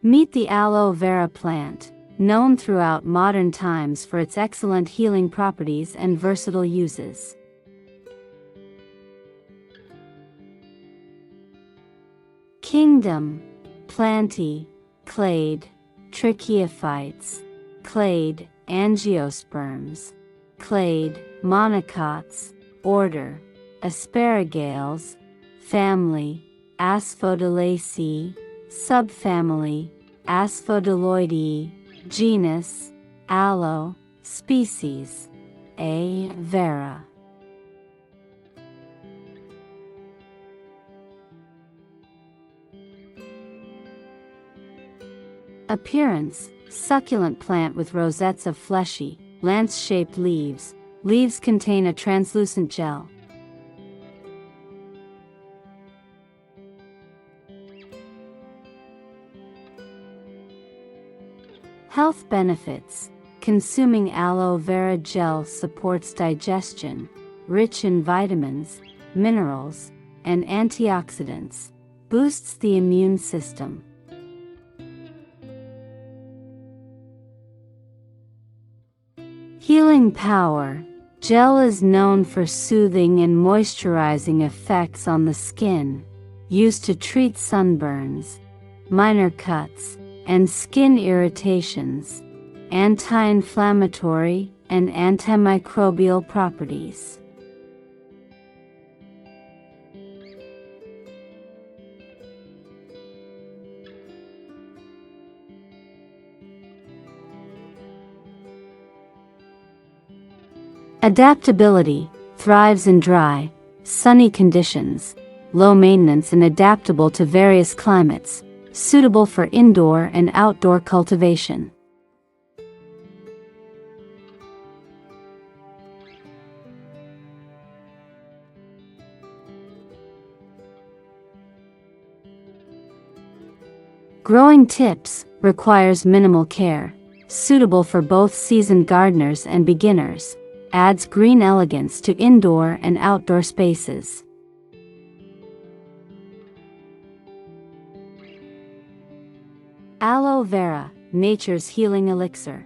Meet the aloe vera plant, known throughout modern times for its excellent healing properties and versatile uses. Kingdom: Plantae, clade, trichiophytes, clade, angiosperms, clade, monocots. Order: Asparagales. Family: Asphodelaceae. Subfamily: Asphodeloideae. Genus: Aloe. Species: Aloe Vera. Appearance: succulent plant with rosettes of fleshy, lance-shaped leaves. Leaves contain a translucent gel. Health benefits: consuming aloe vera gel supports digestion, rich in vitamins, minerals, and antioxidants, boosts the immune system. Healing power: gel is known for soothing and moisturizing effects on the skin, used to treat sunburns, minor cuts, and skin irritations, anti-inflammatory and antimicrobial properties. Adaptability: thrives in dry, sunny conditions, low maintenance and adaptable to various climates, suitable for indoor and outdoor cultivation. Growing tips: requires minimal care, suitable for both seasoned gardeners and beginners, adds green elegance to indoor and outdoor spaces. Aloe vera, nature's healing elixir.